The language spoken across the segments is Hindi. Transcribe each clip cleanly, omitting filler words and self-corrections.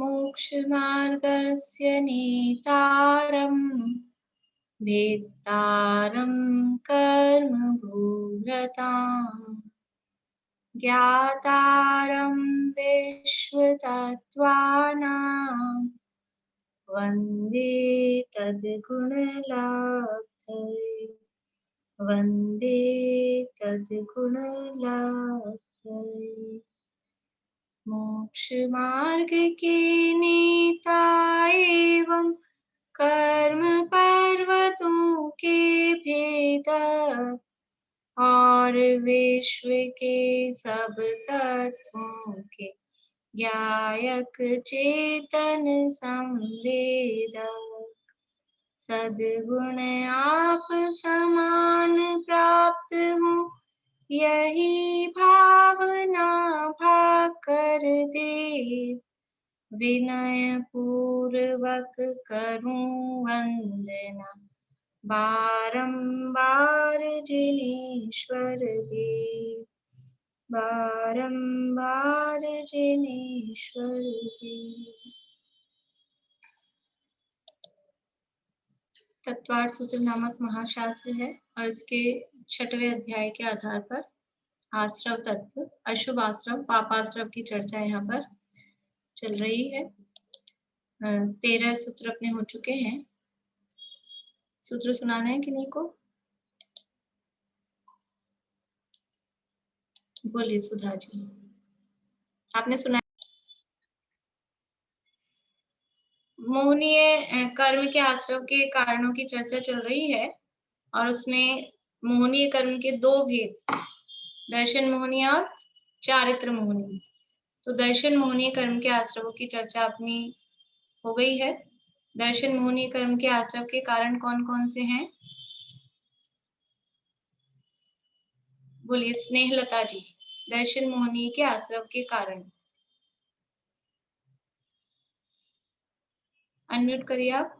मोक्षमार्गस्य नेतारम् वेत्तारं कर्मभूरताम् ज्ञातारं विश्वतत्त्वानां वन्दे तद्गुणलब्धये वन्दे तद्गुणलब्धये। मोक्षमार्ग के नेता एवं कर्म पर्वतों के भेदक और विश्व के सब तत्वों के ज्ञायक चेतन संवेदक सद्गुण आप समान प्राप्त हो यही भावना भाग कर दे विनय पूर्वक करूं वंदना बारंबार जिनेश्वर देव बारंबार जिनेश्वर देव। तत्वार्थ सूत्र नामक महाशास्त्र है और इसके 6वें अध्याय के आधार पर आश्रव तत्व, अशुभ आश्रव, पापाश्रव की चर्चा यहाँ पर चल रही है। 13 सूत्र अपने हो चुके हैं। सूत्र सुनाना है किन्हीं को? बोलिए सुधा जी, आपने सुना? मोहनीय कर्म के आश्रव के कारणों की चर्चा चल रही है और उसमें मोहनीय कर्म के 2 भेद, दर्शन मोहनीय और चारित्र मोहनीय। तो दर्शन मोहनीय कर्म के आश्रवों की चर्चा अपनी हो गई है। दर्शन मोहनीय कर्म के आश्रव के कारण कौन कौन से हैं? बोलिए स्नेहलता जी, दर्शन मोहनीय के आश्रव के कारण। अनम्यूट करिए आप।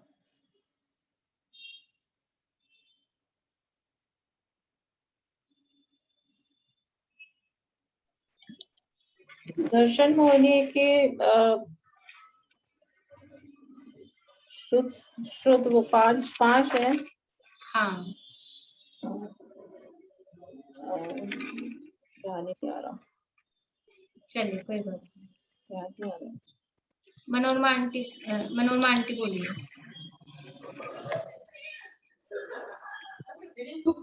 दर्शन मोहनीय के श्रुत वो पांच है। हाँ, ध्यान नहीं आ रहा। चलिए कोई बात नहीं। ध्यान नहीं आ रहा। मनोरमा आंटी बोलिए।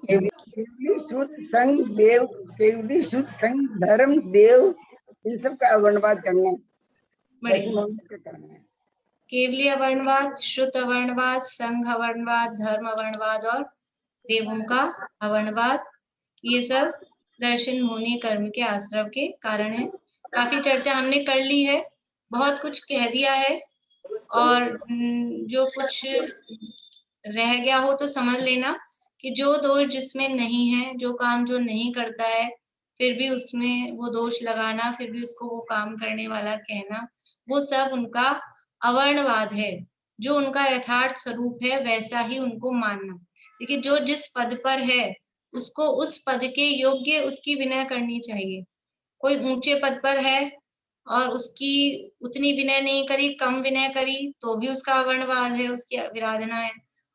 केवली शुद्ध संग देव, केवली शुद्ध संग धर्म देव, इन सब का अवर्णवाद करना है। केवली अवर्णवाद, श्रुत अवर्णवाद, संघ अवर्णवाद, धर्म अवर्णवाद और देवों का अवर्णवाद, ये सब दर्शन मोहनीय कर्म के आश्रव के कारण है। काफी चर्चा हमने कर ली है, बहुत कुछ कह दिया है और जो कुछ रह गया हो तो समझ लेना कि जो दोष जिसमें नहीं है, जो काम जो नहीं करता है, फिर भी उसमें वो दोष लगाना, फिर भी उसको वो काम करने वाला कहना, वो सब उनका अवर्णवाद है। जो उनका यथार्थ स्वरूप है वैसा ही उनको मानना। देखिए जो जिस पद पर है उसको उस पद के योग्य उसकी विनय करनी चाहिए। कोई ऊंचे पद पर है और उसकी उतनी विनय नहीं करी, कम विनय करी, तो भी उसका अवर्णवाद है, उसकी विराधना है।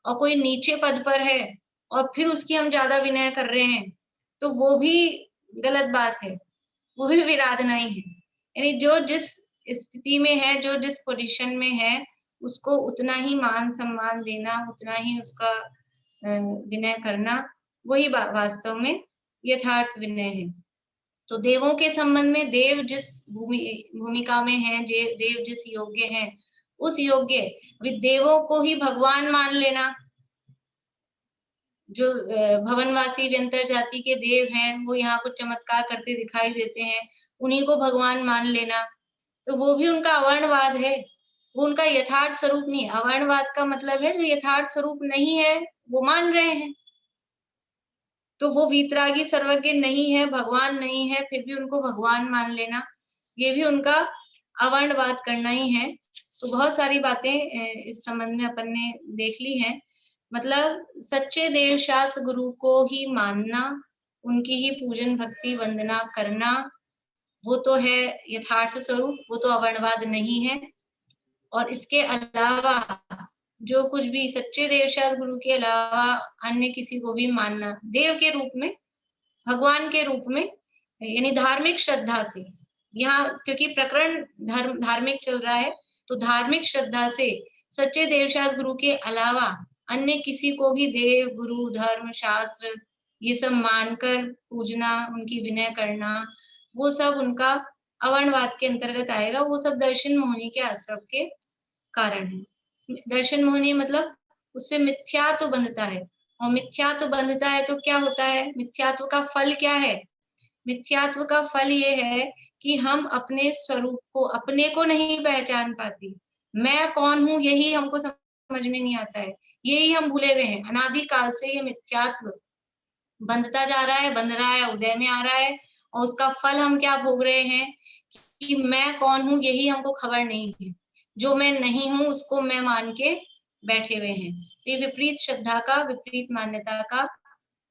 और कोई नीचे पद पर है और फिर उसकी हम ज्यादा विनय कर रहे हैं, तो वो भी गलत बात है, वो भी विराधना ही है। यानी जो जिस स्थिति में है, जो जिस पोजीशन में है, उसको उतना ही मान सम्मान देना, उतना ही उसका विनय करना, वही वास्तव में यथार्थ विनय है। तो देवों के संबंध में देव जिस भूमिका में है, देव जिस योग्य है, उस योग्य देवों को ही भगवान मान लेना। जो भवनवासी व्यंतर जाति के देव हैं, वो यहाँ कुछ चमत्कार करते दिखाई देते हैं, उन्हीं को भगवान मान लेना, तो वो भी उनका अवर्णवाद है, वो उनका यथार्थ स्वरूप नहीं है। अवर्णवाद का मतलब है जो यथार्थ स्वरूप नहीं है वो मान रहे हैं। तो वो वीतरागी सर्वज्ञ नहीं है, भगवान नहीं है, फिर भी उनको भगवान मान लेना, ये भी उनका अवर्णवाद करना ही है। तो बहुत सारी बातें इस संबंध में अपन ने देख ली हैं। मतलब सच्चे देव शास्त्र गुरु को ही मानना, उनकी ही पूजन भक्ति वंदना करना, वो तो है यथार्थ स्वरूप, वो तो अवर्णवाद नहीं है। और इसके अलावा जो कुछ भी सच्चे देवशास्त्र गुरु के अलावा अन्य किसी को भी मानना, देव के रूप में, भगवान के रूप में, यानी धार्मिक श्रद्धा से, यहाँ क्योंकि प्रकरण धार्मिक चल रहा है, तो धार्मिक श्रद्धा से सच्चे देवशास्त्र गुरु के अलावा अन्य किसी को भी देव, गुरु, धर्म, शास्त्र ये सब मानकर पूजना, उनकी विनय करना, वो सब उनका अवर्णवाद के अंतर्गत आएगा। वो सब दर्शन मोहनी के आश्रम के कारण है। दर्शन मोहनी मतलब उससे मिथ्यात्व बंधता है, और मिथ्यात्व बंधता है तो क्या होता है? मिथ्यात्व का फल क्या है? मिथ्यात्व का फल ये है कि हम अपने स्वरूप को, अपने को नहीं पहचान पाती। मैं कौन हूं यही हमको समझ में नहीं आता है, यही हम भूले हुए हैं। अनादि काल से ये मिथ्यात्व बंधता जा रहा है, बंध रहा है, उदय में आ रहा है, और उसका फल हम क्या भोग रहे हैं कि मैं कौन हूं यही हमको खबर नहीं है। जो मैं नहीं हूं उसको मैं मान के बैठे हुए हैं। ये विपरीत श्रद्धा का, विपरीत मान्यता का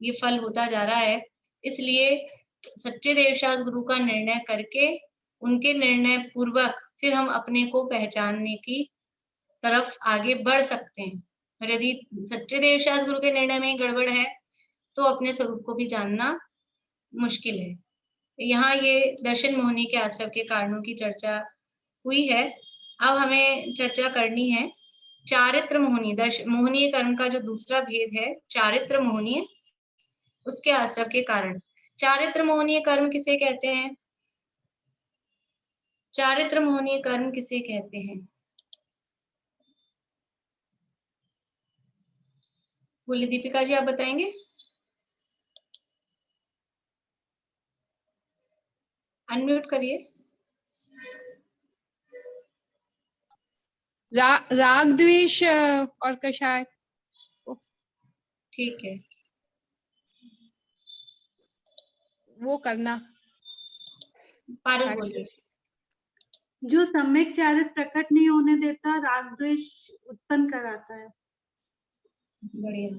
ये फल होता जा रहा है। इसलिए सच्चे देवशास्त्र गुरु का निर्णय करके, उनके निर्णय पूर्वक फिर हम अपने को पहचानने की तरफ आगे बढ़ सकते हैं। और यदि सच्चे देवशास्त्र गुरु के निर्णय में गड़बड़ है तो अपने स्वरूप को भी जानना मुश्किल है। यहाँ ये दर्शन मोहनी के आश्रम के कारणों की चर्चा हुई है। अब हमें चर्चा करनी है चारित्र मोहनी, मोहनीय कर्म का जो दूसरा भेद है चारित्र मोहनीय, उसके आश्रम के कारण। चारित्र मोहनीय कर्म किसे कहते हैं? चारित्र मोहनीय कर्म किसे कहते हैं? बोलिए दीपिका जी, आप बताएंगे? अनम्यूट करिए। राग द्वेष और कषाय। ठीक है, वो करना। पारुल बोलिए। जो सम्यक चारित्र प्रकट नहीं होने देता, राग द्वेष उत्पन्न कराता है। बढ़िया।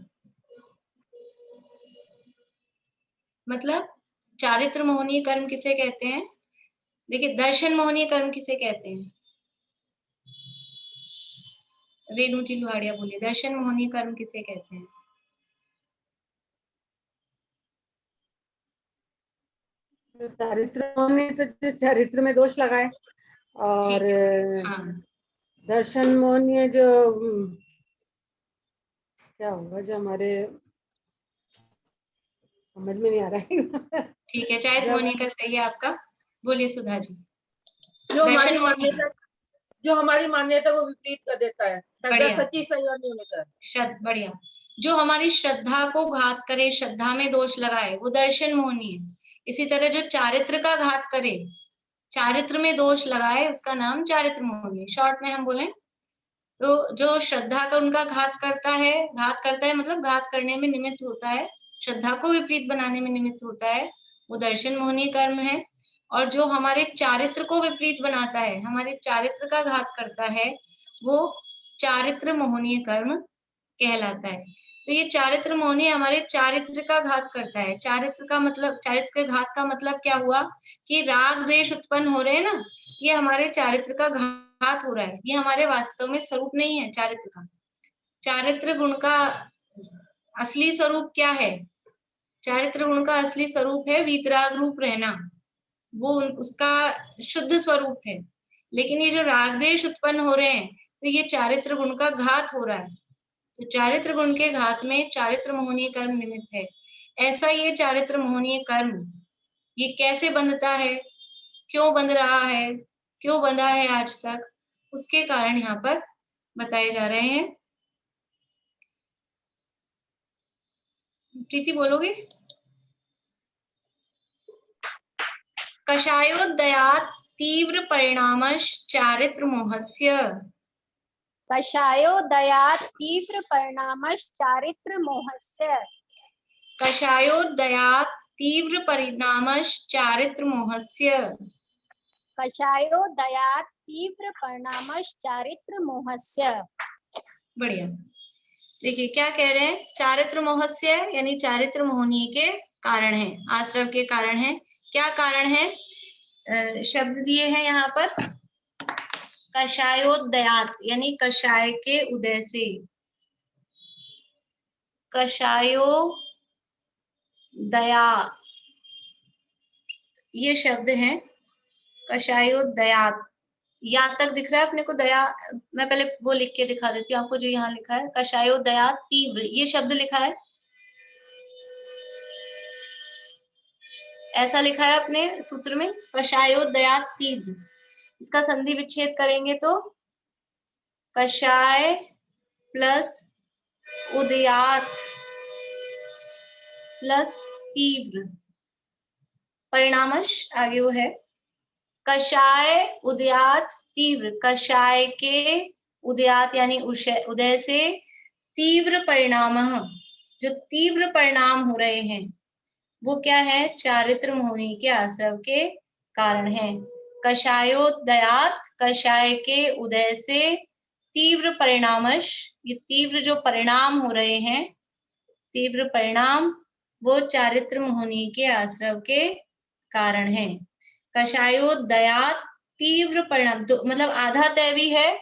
मतलब चारित्र मोहनीय कर्म किसे कहते हैं? देखिए, दर्शन मोहनीय कर्म किसे कहते हैं? रेणु जी लुहाड़िया बोलिए, दर्शन मोहनीय कर्म किसे कहते हैं? चारित्र मोहनी तो चरित्र में दोष लगाए, और हाँ, दर्शन मोहनी जो क्या होगा, जो हमारे समझ में नहीं आ रहा है। ठीक है, चारित्र मोहनीय का सही है आपका। बोलिए सुधा जी। जो दर्शन हमारी मान्यता, जो हमारी मान्यता को विपरीत कर देता है, बढ़िया। सच्ची संयम नहीं होने का। बढ़िया। जो हमारी श्रद्धा को घात करे, श्रद्धा में दोष लगाए, वो दर्शन मोहनी है। इसी तरह जो चारित्र का घात करे, चारित्र में दोष लगाए, उसका नाम चारित्र मोहनी। शॉर्ट में हम बोले तो जो श्रद्धा का उनका घात करता है मतलब घात करने में निमित्त होता है, श्रद्धा को विपरीत बनाने में निमित्त होता है, वो दर्शन मोहनी कर्म है। और जो हमारे चारित्र को विपरीत बनाता है, हमारे चारित्र का घात करता है, वो चारित्र मोहनीय कर्म कहलाता है। तो ये चारित्र मोहनी हमारे चारित्र का घात करता है। चारित्र का मतलब, चारित्र के घात का मतलब क्या हुआ कि राग द्वेष उत्पन्न हो रहे हैं ना, ये हमारे चारित्र का घात हो रहा है। ये हमारे वास्तव में स्वरूप नहीं है चारित्र का। चारित्र गुण का असली स्वरूप क्या है? चारित्र गुण का असली स्वरूप है वीतराग रूप रहना, वो उसका शुद्ध स्वरूप है। लेकिन ये जो राग द्वेष उत्पन्न हो रहे हैं, तो ये चारित्र गुण का घात हो रहा है। तो चारित्र गुण के घात में चारित्र मोहनीय कर्म निमित्त है। ऐसा ये चारित्र मोहनीय कर्म ये कैसे बंधता है, क्यों बंध रहा है, क्यों बंधा है आज तक, उसके कारण यहाँ पर बताए जा रहे हैं। प्रीति बोलोगे? कषायोदयात् तीव्र परिणामश्चारित्र मोहस्य। कषायोदयात् तीव्र परिणामश्चारित्र मोहस्य। कषायोदयात् तीव्र परिणामश्चारित्र मोहस्य। कषायोदयात् तीव्र परिणामश्चारित्र मोहस्य। बढ़िया। देखिए क्या कह रहे हैं, चारित्र मोहस्य यानी चारित्र मोहनीय के कारण है, आश्रव के कारण है। क्या कारण है? शब्द दिए हैं यहाँ पर, कषायोदयात यानी कषाय के उदय से, कषायोदया ये शब्द है। कषायोदयात, या तक दिख रहा है अपने को दया, मैं पहले वो लिख के दिखा देती हूँ आपको जो यहाँ लिखा है, कषायोदयात तीव्र ये शब्द लिखा है, ऐसा लिखा है अपने सूत्र में, कषायोदयात तीव्र। इसका संधि विच्छेद करेंगे तो कषाय प्लस उदयात प्लस तीव्र, परिणामश आगे वो है कषाय उदयात तीव्र, कषाय के उदयात यानी उदय से तीव्र परिणाम, जो तीव्र परिणाम हो रहे हैं वो क्या है, चारित्र मोहिनी के आश्रव के कारण है। कषायोदयात कषाय के उदय से तीव्र परिणामश, ये तीव्र जो परिणाम हो रहे हैं, तीव्र परिणाम वो चारित्र मोहिनी के आश्रव के कारण है। कषायोदयात तीव्र परिणाम, मतलब आधा तय भी है,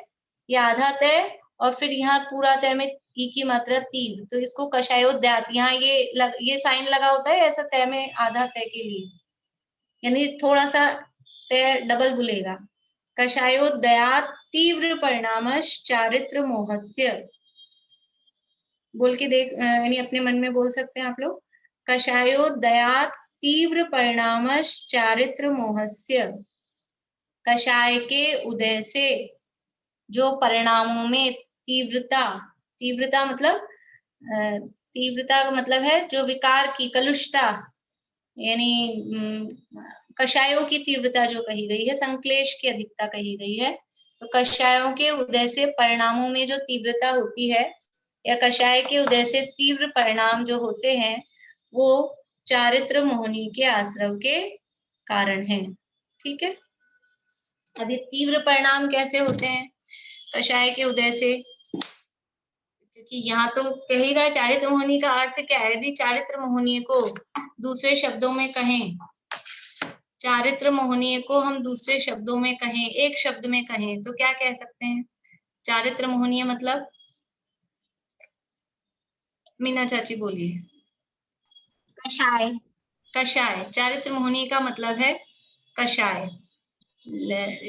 या आधा तय और फिर यहाँ पूरा तय में ई की मात्रा तीव्र, तो इसको कषायोदयात, यहाँ ये साइन लगा होता है ऐसा तय में आधा तय के लिए, यानी थोड़ा सा तय डबल बोलेगा। कषायोदयात तीव्र परिणामश चारित्र मोहस्य, बोल के देख, यानी अपने मन में बोल सकते हैं आप लोग, कषायोदयात तीव्र परिणामश चारित्र मोहस्य, कषाय के उदय से जो परिणामों में तीव्रता, तीव्रता मतलब तीव्रता का मतलब है जो विकार की कलुषता, यानी कषायों की तीव्रता जो कही गई है, संक्लेश की अधिकता कही गई है, तो कषायों के उदय से परिणामों में जो तीव्रता होती है, या कषाय के उदय से तीव्र परिणाम जो होते हैं वो चारित्र मोहिनी के आश्रव के कारण है। ठीक है, अब ये तीव्र परिणाम कैसे होते हैं कषाय के उदय से, क्योंकि यहाँ तो कह ही रहा है चारित्र मोहिनी का अर्थ क्या है, यदि चारित्र मोहिनी को दूसरे शब्दों में कहें, चारित्र मोहिनी को हम दूसरे शब्दों में कहें, एक शब्द में कहें तो क्या कह सकते हैं, चारित्र मोहिनी मतलब, मीना चाची बोलिए। कषाय। कषाय, चारित्र मोहिनी का मतलब है कषाय,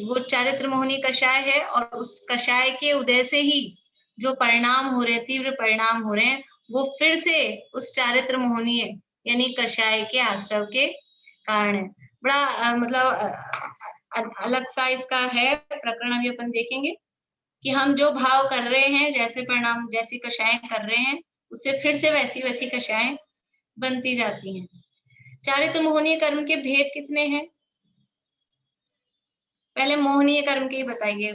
वो चारित्र मोहिनी कषाय है, और उस कषाय के उदय से ही जो परिणाम हो रहे हैं, तीव्र परिणाम हो रहे हैं, वो फिर से उस चारित्र मोहिनी यानी कषाय के आश्रव के कारण है। बड़ा मतलब अलग सा इसका है प्रकरण, अभी अपन देखेंगे कि हम जो भाव कर रहे हैं, जैसे परिणाम, जैसी कषाय कर रहे हैं, उससे फिर से वैसी वैसी कषाय बनती जाती हैं। चारित्र मोहनीय कर्म के भेद कितने हैं, पहले मोहनीय कर्म के ही बताइए,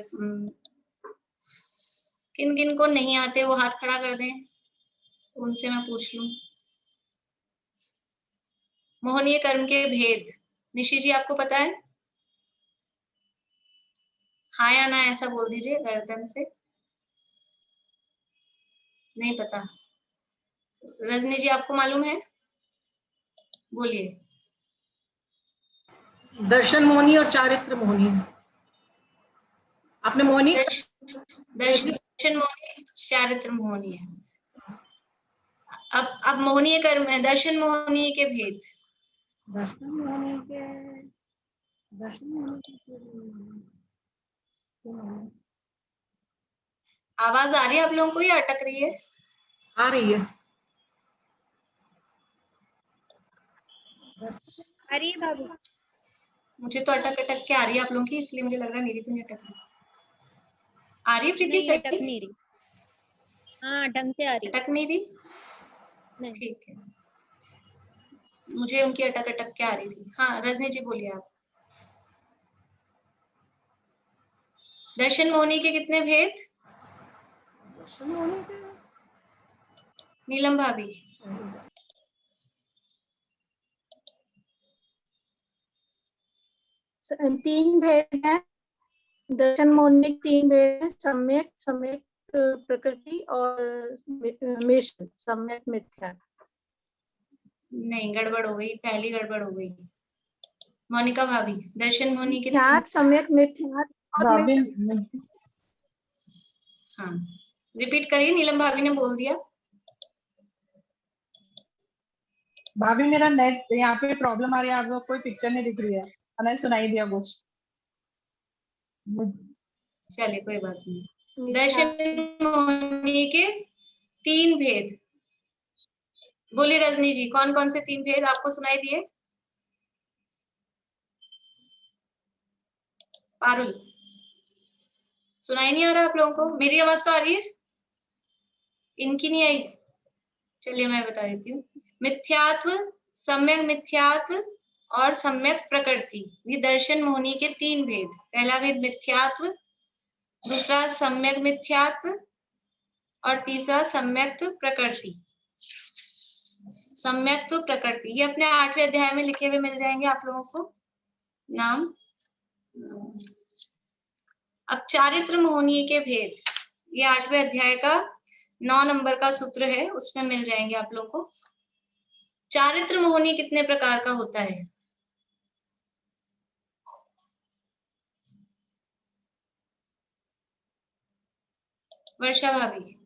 किन किन को नहीं आते वो हाथ खड़ा कर दें, उनसे मैं पूछ लूं। मोहनीय कर्म के भेद, निशी जी आपको पता है? हाँ या ना ऐसा बोल दीजिए गर्दन से। नहीं पता? रजनी जी आपको मालूम है? बोलिए। दर्शन मोहनी और चारित्र मोहनी। आपने मोहनी, दर्शन मोहनी, चारित्र मोहनी है। अब मोहनीय कर्म है, दर्शन मोहनीय के भेद। दर्शन मोहनी के, दर्शन मोहनी के, आवाज आ रही है आप लोगों को या अटक रही है? आ रही है। अरे बाबू, मुझे तो अटक अटक के आ रही है आप लोगों की, इसलिए मुझे लग रहा है मेरी तो नहीं अटक रही। आ रही है प्रीति? नहीं अटक नहीं रही। हाँ ढंग से आ रही। अटक नहीं रही? नहीं। ठीक है, मुझे उनकी अटक अटक के आ रही थी। हाँ रजनी जी बोलिए आप। दर्शन मोहनी के कितने भेद? दर्शन मोहनी के, नीलम भाभी। तीन भेद है दर्शन मोहनी, तीन भेद है, सम्यक, सम्यक प्रकृति और मिश्र, सम्यक मिथ्या। नहीं, गड़बड़ हो गई, पहली गड़बड़ हो गई। मोनिका भाभी, दर्शन मोहनी के मिथ्यात्, सम्यक मिथ्यात् भाभी हाँ रिपीट करिए, नीलम भाभी ने बोल दिया। भाभी मेरा नेट यहाँ पे प्रॉब्लम आ रही है, आप लोग कोई पिक्चर नहीं दिख रही है और नहीं सुनाई दिया कुछ। चलिए कोई बात नहीं। दर्शन मोहिनी के 3 भेद बोली रजनी जी, कौन कौन से 3 भेद आपको सुनाई दिए? पारुल सुनाई नहीं आ रहा आप लोगों को? मेरी आवाज तो आ रही है, इनकी नहीं आई। चलिए मैं बता देती हूँ। मिथ्यात्व, सम्यक मिथ्यात्व और सम्यक प्रकृति, ये दर्शन मोहिनी के 3 भेद। पहला भेद मिथ्यात्व, दूसरा सम्यक मिथ्यात्व और तीसरा सम्यक्त्व प्रकृति। सम्यक्त्व प्रकृति ये अपने 8वें अध्याय में लिखे हुए मिल जाएंगे आप लोगों को नाम। अब चारित्र मोहिनी के भेद, ये 8वें अध्याय का 9 नंबर का सूत्र है, उसमें मिल जाएंगे आप लोगों को। चारित्र मोहिनी कितने प्रकार का होता है? वर्षा भाभी।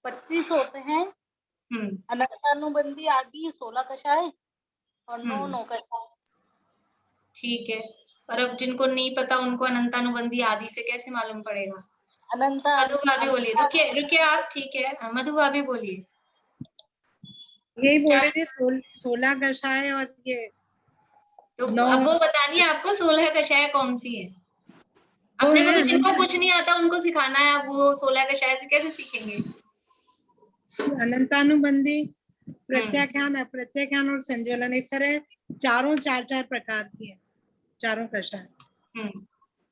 25 होते हैं। अनंतानुबंधी आदि 16 कषाय और 9 कषाय। ठीक है, और अब जिनको नहीं पता उनको अनंतानुबंधी आदि से कैसे मालूम पड़ेगा? मधु भाभी बोलिए। रुकिए रुकिए आप, ठीक है मधु भाभी बोलिए। यही बोल रहे थे 16 कषाय और ये तो अब वो बतानी है आपको 16 कषाय कौन सी है। अपने को तो जिनको कुछ नहीं आता उनको सिखाना है, अब वो 16 कषाय से कैसे सीखेंगे? अनंतानुबंधी, प्रत्याख्यान, अप्रत्याख्यान और संज्वलन, इस तरह चारों 4 प्रकार की है, चारों कषाय।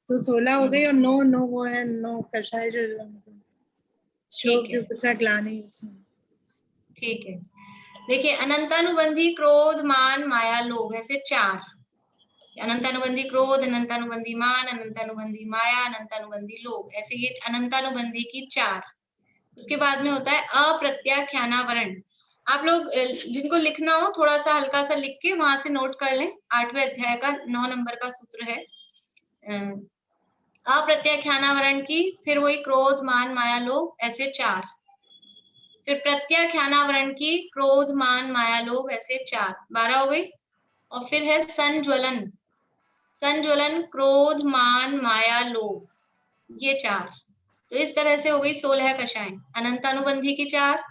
तो 16 हो गई और 9 वो है 9 कषाय जो शोक जुगुप्सा ग्लानि। ठीक है, देखिए अनंतानुबंधी क्रोध मान माया लोभ, ऐसे 4। अनंतानुबंधी क्रोध, अनंतानुबंधी मान, अनंतानुबंधी माया, अनंतानुबंधी लोभ, ऐसे ये अनंतानुबंधी की 4। उसके बाद में होता है अप्रत्याख्यानावरण। आप लोग जिनको लिखना हो थोड़ा सा हल्का सा लिख के वहां से नोट कर लें। 8वें अध्याय का 9 नंबर का सूत्र है अप्रत्याख्यानावरण की, फिर वही क्रोध मान माया लोभ, ऐसे 4। फिर प्रत्याख्यानावरण की क्रोध मान माया लोभ, ऐसे 4, 12 हो गई। और फिर है संज्वलन, संज्वलन क्रोध मान माया लोभ, ये 4। तो इस तरह से हो गई 16 कषाय। अनंतानुबंधी की 4,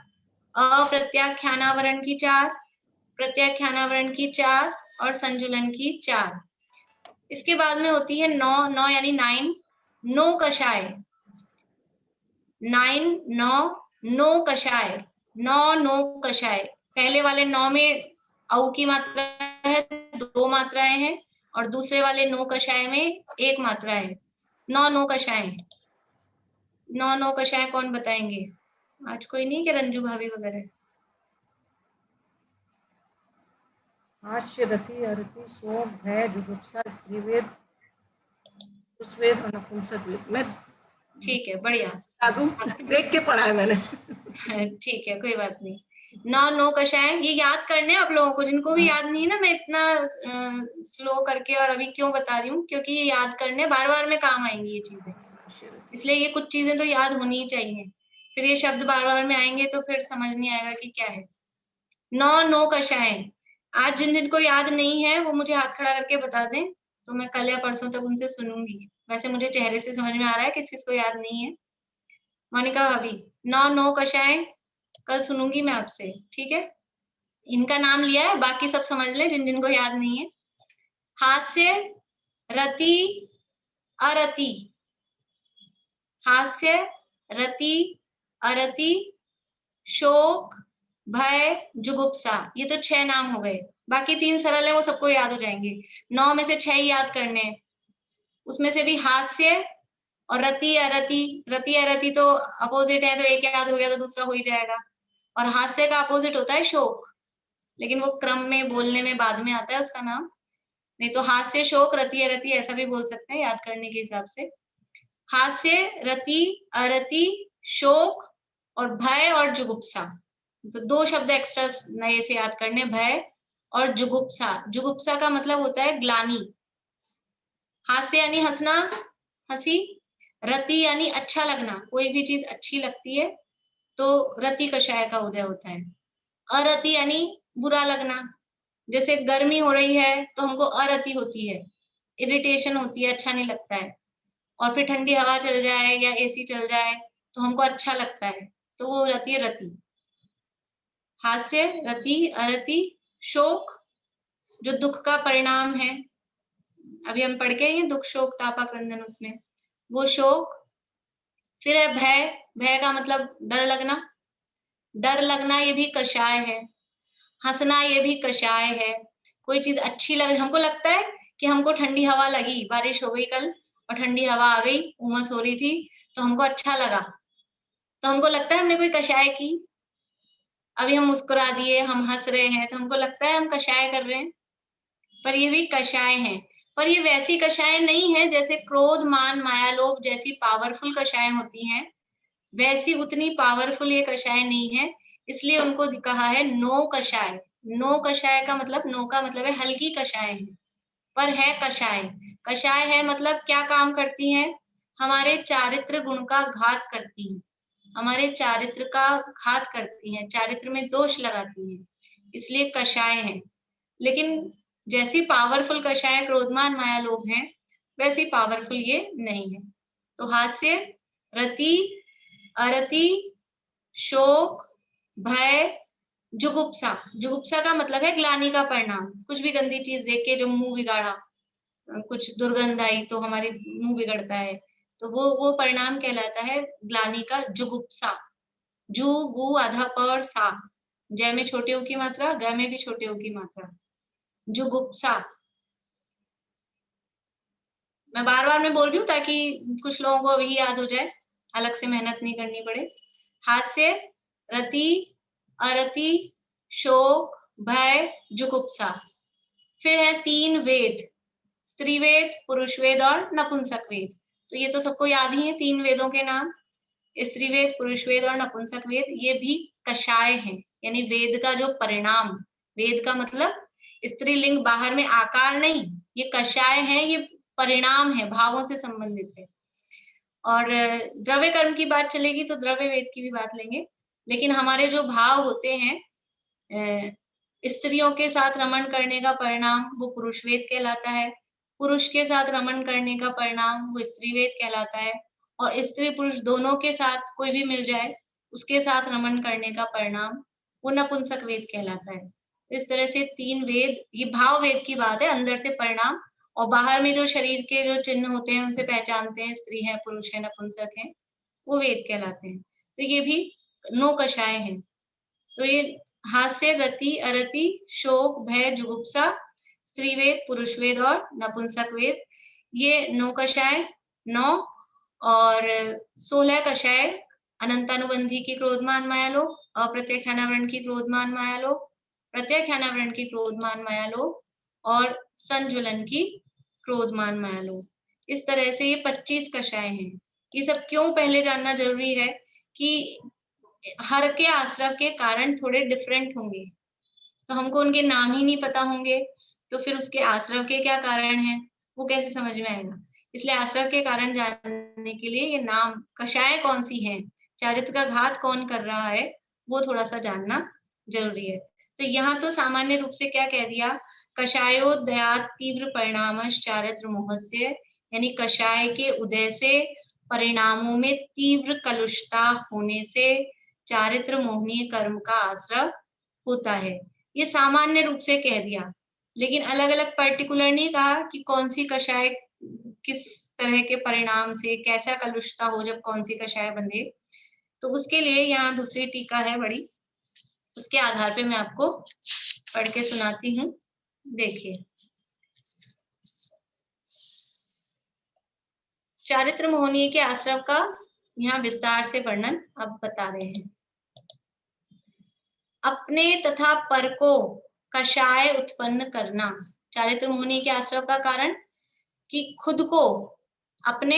अप्रत्याख्यानावरण की 4, प्रत्याख्यानावरण की 4 और संजुलन की 4। इसके बाद में होती है 9 यानी 9 कषाय। 9 कषाय, 9 कषाय। पहले वाले 9 में औ की मात्रा है, 2 मात्राएं हैं, और दूसरे वाले 9 कषाय में 1 मात्रा है। 9 कषाय। 9 कषाय कौन बताएंगे? आज कोई नहीं क्या? रंजू भाभी वगैरह। हास्य, रति, अरति, शोक, भय, जुगुप्सा, स्त्रीवेद, पुष्पवेद और नपुंसकवेद। मैं ठीक है, बढ़िया, देख के पढ़ा है मैंने। ठीक है कोई बात नहीं। 9 कषाय ये याद करने आप लोगों को, जिनको भी याद नहीं है ना, मैं इतना स्लो करके और अभी क्यों बता रही हूँ, क्योंकि ये याद करने बार बार में काम आएंगी ये चीजें, इसलिए ये कुछ चीजें तो याद होनी ही चाहिए। फिर ये शब्द बार बार में आएंगे तो फिर समझ नहीं आएगा कि क्या है। 9 कषाय। आज जिन जिनको याद नहीं है वो मुझे हाथ खड़ा करके बता दें, तो मैं कल या परसों तक उनसे सुनूंगी। वैसे मुझे चेहरे से समझ में आ रहा है किस चीज को याद नहीं है। मोनिका भाभी 9 कषाय कल सुनूंगी मैं आपसे, ठीक है? इनका नाम लिया है, बाकी सब समझ ले जिन जिनको याद नहीं है। हास्य, रति, अरति। हास्य, रति, अरति, शोक, भय, जुगुप्सा, ये तो 6 नाम हो गए। बाकी 3 सरल है, वो सबको याद हो जाएंगे। 9 में से 6 ही याद करने हैं। उसमें से भी हास्य और रति अरति, रति अरति तो अपोजिट है, तो एक याद हो गया तो दूसरा हो ही जाएगा। और हास्य का अपोजिट होता है शोक, लेकिन वो क्रम में बोलने में बाद में आता है उसका नाम। नहीं तो हास्य, शोक, रति अरति ऐसा भी बोल सकते हैं याद करने के हिसाब से। हास्य, रति, अरति, शोक और भय और जुगुप्सा, तो 2 शब्द एक्स्ट्रा नए से याद करने, भय और जुगुप्सा। जुगुप्सा का मतलब होता है ग्लानि। हास्य यानी हंसना, हंसी। रति यानी अच्छा लगना, कोई भी चीज अच्छी लगती है तो रति कषाय का उदय होता है। अरति यानी बुरा लगना, जैसे गर्मी हो रही है तो हमको अरति होती है, इरिटेशन होती है, अच्छा नहीं लगता है। और फिर ठंडी हवा चल जाए या एसी चल जाए तो हमको अच्छा लगता है, तो वो हो जाती है रति। हास्य, रति, अरति। शोक जो दुख का परिणाम है, अभी हम पढ़ के ये दुख शोक तापा क्रंदन, उसमें वो शोक। फिर है भय, भय का मतलब डर लगना, डर लगना ये भी कषाय है। हंसना ये भी कषाय है। कोई चीज अच्छी लग, हमको लगता है कि हमको ठंडी हवा लगी, बारिश हो गई कल और ठंडी हवा आ गई, उमस हो रही थी तो हमको अच्छा लगा, तो हमको लगता है हमने कोई कषाय की। अभी हम मुस्कुरा दिए, हम हंस रहे हैं तो हमको लगता है हम कषाय कर रहे हैं, पर ये भी कषाय हैं। पर ये वैसी कषाय नहीं है जैसे क्रोध, मान, माया, लोभ जैसी पावरफुल कषाय होती हैं, वैसी उतनी पावरफुल ये कषाय नहीं है, इसलिए उनको कहा है नो कषाय। नो कषाय का मतलब, नो का मतलब है हल्की कषाय है, पर है कषाय। कषाय है मतलब क्या काम करती है? हमारे चारित्र गुण का घात करती है, हमारे चारित्र का घात करती है, चारित्र में दोष लगाती है, इसलिए कषाय है। लेकिन जैसी पावरफुल कषाय क्रोधमान माया लोभ है, वैसी पावरफुल ये नहीं है। तो हास्य, रति, अरति, शोक, भय, जुगुप्सा। जुगुप्सा का मतलब है ग्लानि का परिणाम, कुछ भी गंदी चीज देख के जो मुंह बिगाड़ा, कुछ दुर्गंध आई तो हमारी मुंह बिगड़ता है, तो वो परिणाम कहलाता है ग्लानि का, जुगुप्सा। जू, गु, आधा प और सा, जय में छोटे ऊ की मात्रा, ग में भी छोटे ऊ की मात्रा, जुगुप्सा। मैं बार बार मैं बोल रही हूँ ताकि कुछ लोगों को अभी याद हो जाए, अलग से मेहनत नहीं करनी पड़े। हास्य, रति, अरति, शोक, भय, जुगुप्सा। फिर है 3 वेद, स्त्री वेद, पुरुष वेद और नपुंसक वेद। तो ये तो सबको याद ही है 3 वेदों के नाम, स्त्री वेद, पुरुष वेद और नपुंसक वेद। ये भी कषाय है, यानी वेद का जो परिणाम, वेद का मतलब स्त्रीलिंग बाहर में आकार नहीं, ये कषाय है, ये परिणाम है, भावों से संबंधित है। और द्रव्य कर्म की बात चलेगी तो द्रव्य वेद की भी बात लेंगे, लेकिन हमारे जो भाव होते हैं, स्त्रियों के साथ रमण करने का परिणाम वो पुरुष वेद कहलाता है, पुरुष के साथ रमण करने का परिणाम वो स्त्री वेद कहलाता है, और स्त्री पुरुष दोनों के साथ कोई भी मिल जाए उसके साथ रमण करने का परिणाम वो नपुंसक वेद कहलाता है। इस तरह से 3 वेद, ये भाव वेद की बात है, अंदर से परिणाम, और बाहर में जो शरीर के जो चिन्ह होते हैं उनसे पहचानते हैं स्त्री है, पुरुष है, नपुंसक है, वो वेद कहलाते हैं। तो ये भी नो कषाय है। तो ये हास्य, रति, अरति, शोक, भय, जुगुप्सा, स्त्री वेद, पुरुष वेद और नपुंसक वेद, ये 9 कषाय, 9। और 16 कषाय अनंतानुबंधी की क्रोधमान माया लोभ, अप्रत्यख्यानावरण की क्रोधमान माया लोभ, प्रत्यख्यानावरण की क्रोधमान माया लोभ और संज्वलन की क्रोधमान माया लोभ। इस तरह से ये 25 कषाय हैं। ये सब क्यों पहले जानना जरूरी है कि हर के आश्रव के कारण थोड़े डिफरेंट होंगे, तो हमको उनके नाम ही नहीं पता होंगे तो फिर उसके आश्रव के क्या कारण हैं वो कैसे समझ में आएगा। इसलिए आश्रव के कारण जानने के लिए ये नाम, कषाय कौन सी है, चारित्र का घात कौन कर रहा है, वो थोड़ा सा जानना जरूरी है। तो यहाँ तो सामान्य रूप से क्या कह दिया, कषायोदयात तीव्र परिणामश चारित्र मोहस्य, यानी कषाय के उदय से परिणामों में तीव्र कलुषता होने से चारित्र मोहनीय कर्म का आश्रव होता है। ये सामान्य रूप से कह दिया, लेकिन अलग अलग पर्टिकुलर नहीं कहा कि कौन सी कषाय किस तरह के परिणाम से, कैसा कलुषता हो जब कौन सी कषाय बंधे। तो उसके लिए यहाँ दूसरी टीका है बड़ी, उसके आधार पे मैं आपको पढ़ के सुनाती हूँ। देखिए, चारित्र मोहनीय के आश्रव का यहाँ विस्तार से वर्णन अब बता रहे हैं। अपने तथा पर को कषाय उत्पन्न करना, चारित्र मोहनीय के आश्रव का कारण कि खुद को, अपने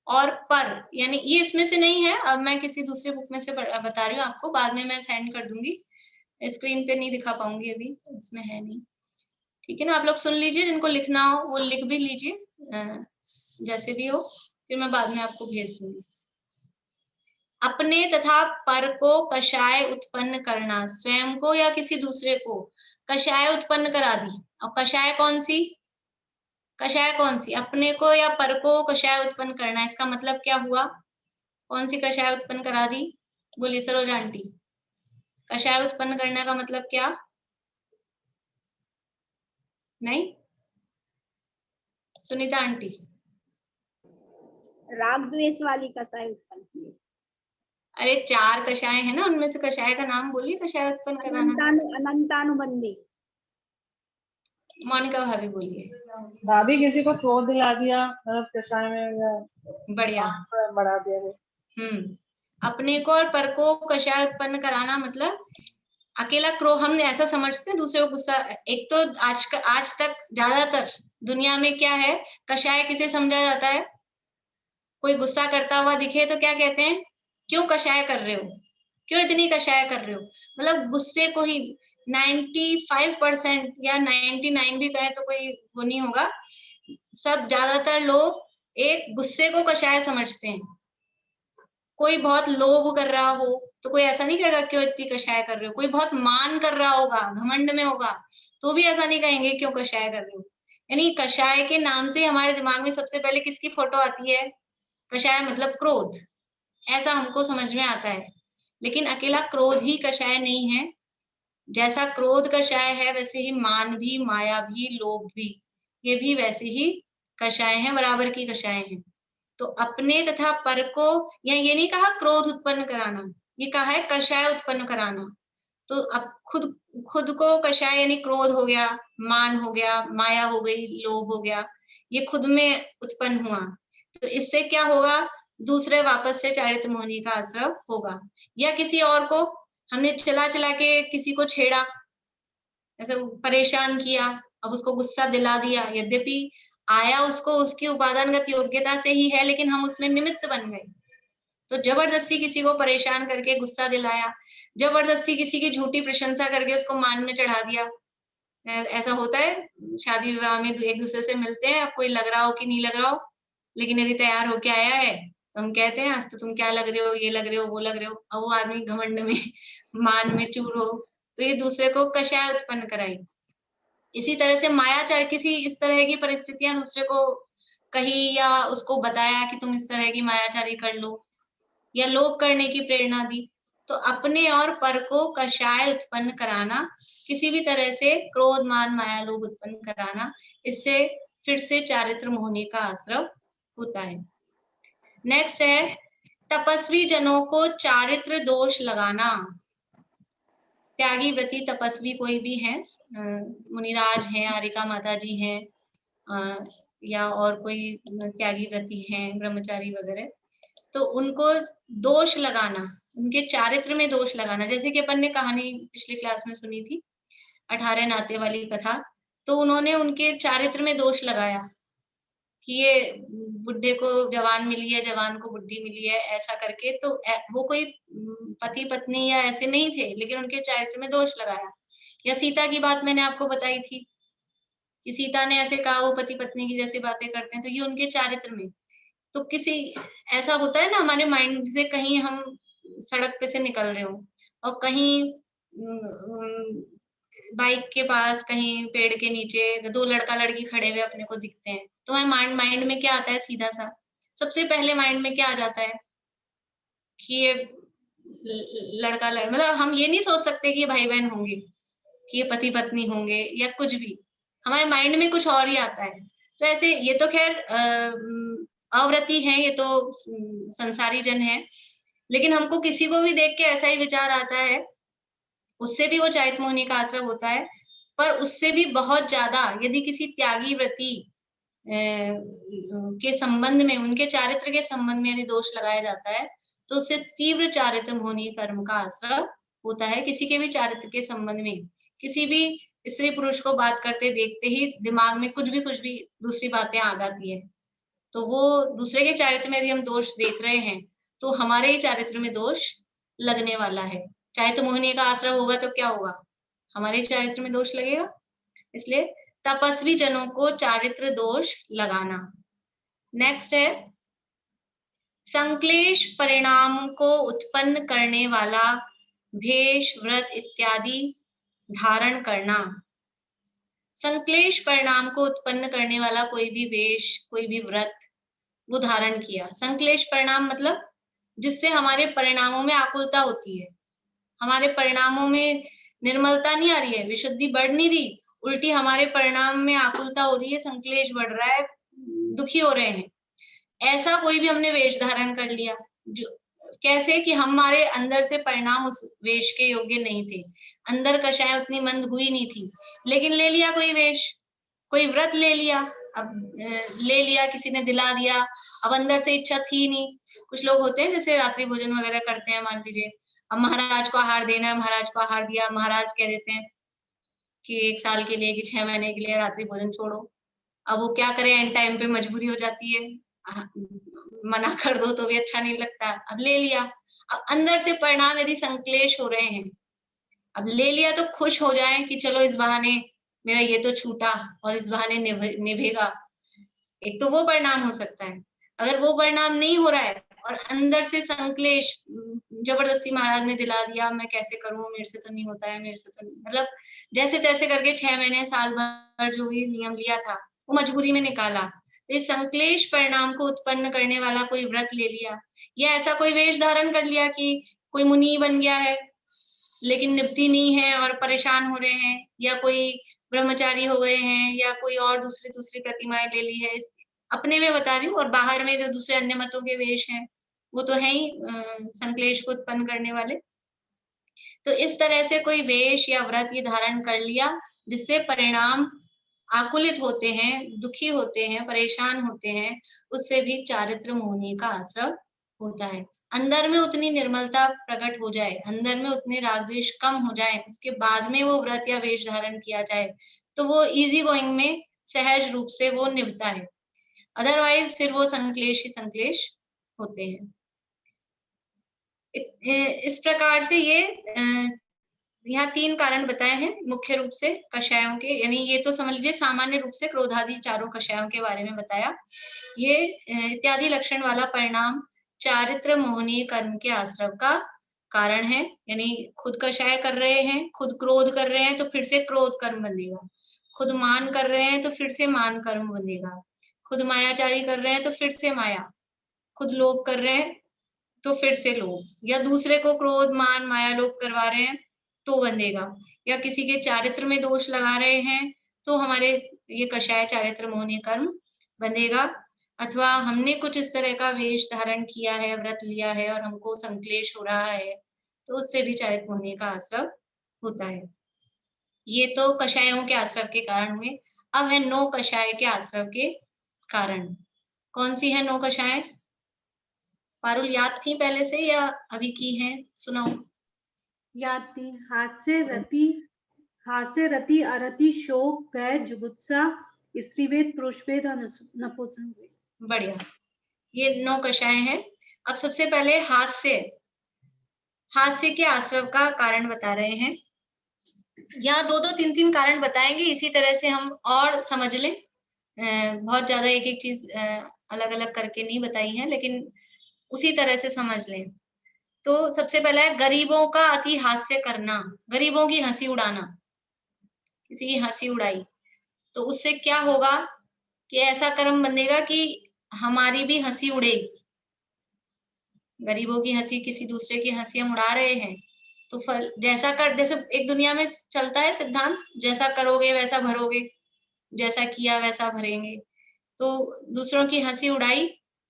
और पर, यानी ये इसमें से नहीं है, अब मैं किसी दूसरे बुक में से बता रही हूँ आपको, बाद में मैं सेंड कर दूंगी, स्क्रीन पे नहीं दिखा पाऊंगी अभी, इसमें है नहीं, ठीक है ना। आप लोग सुन लीजिए, जिनको लिखना हो वो लिख भी लीजिए, जैसे भी हो, फिर मैं बाद में आपको भेज दूंगी। अपने तथा पर को कषाय उत्पन्न करना, स्वयं को या किसी दूसरे को कषाय उत्पन्न करा दी। और कषाय कौन सी? कषाय कौन सी? अपने को या पर को कषाय उत्पन्न करना, इसका मतलब क्या हुआ? कौन सी कषाय उत्पन्न करा दी? बोलिए सरोज आंटी, कषाय उत्पन्न करने का मतलब क्या? नहीं, सुनीता आंटी? राग द्वेष वाली कषाय उत्पन्न की। अरे 4 कषाय है ना, उनमें से कषाय का नाम बोलिए, कषाय उत्पन्न कराना। अनंतानुबंधी। मोनिका भाभी बोलिए। भाभी किसी को क्रोध दिला दिया, मतलब कषाय में बढ़िया, बढ़ा दिया। अपने को और पर को कषाय उत्पन्न कराना मतलब अकेला क्रोध, हम ऐसा समझते हैं दूसरे को गुस्सा। एक तो आज तक ज्यादातर दुनिया में क्या है, कषाय किसे समझा जाता है? कोई गुस्सा करता हुआ दिखे तो क्या कहते हैं? क्यों कषाय कर रहे हो, क्यों इतनी कषाय कर रहे हो? मतलब गुस्से को ही 95% या 99 भी कहे तो कोई वो नहीं होगा, सब ज्यादातर लोग एक गुस्से को कषाय समझते हैं। कोई बहुत लोभ कर रहा हो तो कोई ऐसा नहीं कहेगा क्यों इतनी कषाय कर रहे हो। कोई बहुत मान कर रहा होगा, घमंड में होगा, तो भी ऐसा नहीं कहेंगे क्यों कषाय कर रहे हो। यानी कषाय के नाम से हमारे दिमाग में सबसे पहले किसकी फोटो आती है? कषाय मतलब क्रोध, ऐसा हमको समझ में आता है। लेकिन अकेला क्रोध ही कषाय नहीं है। जैसा क्रोध कषाय है वैसे ही मान भी, माया भी, लोभ भी, ये भी वैसे ही कषाय है, बराबर की कषाय है। तो अपने तथा पर को, ये नहीं कहा क्रोध उत्पन्न कराना, ये कहा है कषाय उत्पन्न कराना। तो अब खुद को कषाय यानी क्रोध हो गया, मान हो गया, माया हो गई, लोभ हो गया, ये खुद में उत्पन्न हुआ। तो इससे क्या होगा? दूसरे वापस से चारित्र मोहिनी का आश्रय होगा। या किसी और को हमने चला के किसी को छेड़ा, ऐसे परेशान किया, अब उसको गुस्सा दिला दिया, यद्यपि आया उसको उसकी उपादानगत योग्यता से ही है, लेकिन हम उसमें निमित्त बन गए। तो जबरदस्ती किसी को परेशान करके गुस्सा दिलाया, जबरदस्ती किसी की झूठी प्रशंसा करके उसको मान में चढ़ा दिया। ऐसा होता है शादी विवाह में, एक दूसरे से मिलते हैं, कोई लग रहा हो कि नहीं लग रहा हो, लेकिन यदि तैयार होके आया है तो हम कहते हैं आज तो तुम क्या लग रहे हो, ये लग रहे हो, वो लग रहे हो। और वो आदमी घमंड में मान में चूर हो, तो ये दूसरे को कषाय उत्पन्न कराई। इसी तरह से मायाचार, किसी इस तरह की परिस्थितियां दूसरे को कही या उसको बताया कि तुम इस तरह की मायाचारी कर लो, या लोभ करने की प्रेरणा दी। तो अपने और पर को कषाय उत्पन्न कराना, किसी भी तरह से क्रोध, मान, माया, लोभ उत्पन्न कराना, इससे फिर से चारित्र मोहनी का आश्रय होता है। नेक्स्ट है तपस्वी जनों को चारित्र दोष लगाना। त्यागी व्रती तपस्वी कोई भी है, मुनिराज हैं, आरिका माता जी हैं, या और कोई त्यागी व्रती हैं, ब्रह्मचारी वगैरह, तो उनको दोष लगाना, उनके चारित्र में दोष लगाना। जैसे कि अपन ने कहानी पिछली क्लास में सुनी थी 18 नाते वाली कथा, तो उन्होंने उनके चारित्र में दोष लगाया कि ये बुढ़े को जवान मिली है, जवान को बुद्धि मिली है, ऐसा करके। तो वो कोई पति पत्नी या ऐसे नहीं थे, लेकिन उनके चारित्र में दोष लगाया। या सीता की बात मैंने आपको बताई थी कि सीता ने ऐसे कहा वो पति पत्नी की जैसी बातें करते हैं, तो ये उनके चारित्र में। तो किसी ऐसा होता है ना, हमारे माइंड से कहीं हम सड़क पे से निकल रहे हो और कहीं बाइक के पास, कहीं पेड़ के नीचे 2 लड़का लड़की खड़े हुए अपने को दिखते हैं, तो हमारे माइंड में क्या आता है? सीधा सा सबसे पहले माइंड में क्या आ जाता है कि ये मतलब हम ये नहीं सोच सकते कि ये भाई बहन होंगे, कि ये पति पत्नी होंगे, या कुछ भी हमारे माइंड में कुछ और ही आता है। तो ऐसे ये तो खैर अव्रती हैं, ये तो संसारी जन है, लेकिन हमको किसी को भी देख के ऐसा ही विचार आता है, उससे भी वो चारित्र मोहिनी का आश्रय होता है। पर उससे भी बहुत ज्यादा यदि किसी त्यागी व्रती के संबंध में, उनके चारित्र के संबंध में यदि दोष लगाया जाता है, तो उससे तीव्र चारित्र मोहिनी कर्म का आश्रय होता है। किसी के भी चारित्र के संबंध में, किसी भी स्त्री पुरुष को बात करते देखते ही दिमाग में कुछ भी दूसरी बातें आ जाती है, तो वो दूसरे के चारित्र में यदि हम दोष देख रहे हैं तो हमारे ही चारित्र में दोष लगने वाला है। चारित्र मोहिनी का आश्रय होगा तो क्या होगा? हमारे चारित्र में दोष लगेगा। इसलिए तपस्वी जनों को चारित्र दोष लगाना। नेक्स्ट है संक्लेश परिणाम को उत्पन्न करने वाला भेष, व्रत इत्यादि धारण करना। संक्लेश परिणाम को उत्पन्न करने वाला कोई भी वेश, कोई भी व्रत वो धारण किया। संक्लेश परिणाम मतलब जिससे हमारे परिणामों में आकुलता होती है, हमारे परिणामों में निर्मलता नहीं आ रही है, विशुद्धि बढ़ नहीं रही, उल्टी हमारे परिणाम में आकुलता हो रही है, संक्लेश बढ़ रहा है, दुखी हो रहे हैं, ऐसा कोई भी हमने वेश धारण कर लिया। जो कैसे कि हमारे अंदर से परिणाम उस वेश के योग्य नहीं थे, अंदर कषाय उतनी मंद हुई नहीं थी, लेकिन ले लिया कोई वेश, कोई व्रत ले लिया, अब ले लिया, किसी ने दिला दिया, अब अंदर से इच्छा थी नहीं। कुछ लोग होते हैं जैसे रात्रि भोजन वगैरह करते हैं, मान लीजिए अब महाराज को आहार देना है, महाराज को आहार दिया, महाराज कह देते हैं कि 1 साल के लिए कि 6 महीने के लिए रात्रि भोजन छोड़ो। अब वो क्या करे, एंड टाइम पे मजबूरी हो जाती है, मना कर दो तो भी अच्छा नहीं लगता, अब ले लिया। अब अंदर से परिणाम यदि संक्लेश हो रहे हैं, अब ले लिया तो खुश हो जाए कि चलो इस बहाने मेरा ये तो छूटा और इस बहाने निभेगा, एक तो वो परिणाम हो सकता है। अगर वो परिणाम नहीं हो रहा है और अंदर से संक्लेश, जबरदस्ती महाराज ने दिला दिया, मैं कैसे करूं, मेरे से तो नहीं होता है, मेरे से तो नहीं, मतलब जैसे तैसे करके 6 महीने साल भर जो भी नियम लिया था वो मजबूरी में निकाला, इस संक्लेश परिणाम को उत्पन्न करने वाला कोई व्रत ले लिया, या ऐसा कोई वेश धारण कर लिया कि कोई मुनि बन गया है लेकिन निपटी नहीं है और परेशान हो रहे हैं, या कोई ब्रह्मचारी हो गए हैं, या कोई और दूसरी प्रतिमाएं ले ली है, अपने में बता रही हूँ, और बाहर में जो दूसरे अन्य मतों के वेश हैं वो तो है ही संक्लेश को उत्पन्न करने वाले। तो इस तरह से कोई वेश या व्रत ये धारण कर लिया जिससे परिणाम आकुलित होते हैं, दुखी होते हैं, परेशान होते हैं, उससे भी चारित्र मोहनी का आश्रय होता है। अंदर में उतनी निर्मलता प्रकट हो जाए, अंदर में उतने राग द्वेष कम हो जाए, उसके बाद में वो व्रत या वेश धारण किया जाए तो वो इजी गोइंग में सहज रूप से वो निभता है, अदरवाइज फिर वो संक्लेश ही संक्लेश होते हैं। इस प्रकार से ये यहाँ 3 कारण बताए हैं मुख्य रूप से कषायों के, यानी ये तो समझ लीजिए सामान्य रूप से क्रोधादि चारों कषायों के बारे में बताया। ये इत्यादि लक्षण वाला परिणाम चारित्र मोहनीय कर्म के आश्रव का कारण है, यानी खुद कषाय कर रहे हैं, खुद क्रोध कर रहे हैं तो फिर से क्रोध कर्म बनेगा, खुद मान कर रहे हैं तो फिर से मान कर्म बनेगा, खुद मायाचारी कर रहे हैं तो फिर से माया, खुद लोभ कर रहे हैं तो फिर से लोभ, या दूसरे को क्रोध मान माया लोभ करवा रहे हैं तो बनेगा, या किसी के चारित्र में दोष लगा रहे हैं तो हमारे ये कषाय चारित्र मोहनीय कर्म बनेगा, अथवा हमने कुछ इस तरह का वेश धारण किया है, व्रत लिया है और हमको संक्लेश हो रहा है तो उससे भी चारित्र मोहनीय का आश्रव होता है। ये तो कषायों के आश्रव के कारण हुए। अब है 9 कषाय के आश्रव के कारण। कौन सी है 9 कषाय? पारुल याद थी पहले से या अभी की है? सुनाओ। याद थी। हास्य रति अरति शोक भय जुगुप्सा स्त्रीवेद पुरुषवेद और नपुंसक। बढ़िया, ये 9 कषाय हैं। अब सबसे पहले हास्य के आश्रव का कारण बता रहे हैं। यहाँ 2-2, 3-3 कारण बताएंगे, इसी तरह से हम और समझ लें। बहुत ज्यादा एक चीज अलग अलग करके नहीं बताई है, लेकिन उसी तरह से समझ लें। तो सबसे पहला है गरीबों का अति हास्य करना, गरीबों की हंसी उड़ाना। किसी की हंसी उड़ाई तो उससे क्या होगा कि ऐसा कर्म बनेगा कि हमारी भी हंसी उड़ेगी। गरीबों की हंसी, किसी दूसरे की हंसी हम उड़ा रहे हैं तो फल जैसा जैसे एक दुनिया में चलता है सिद्धांत, जैसा करोगे वैसा भरोगे, जैसा किया वैसा भरेंगे। तो दूसरों की हंसी उड़ाई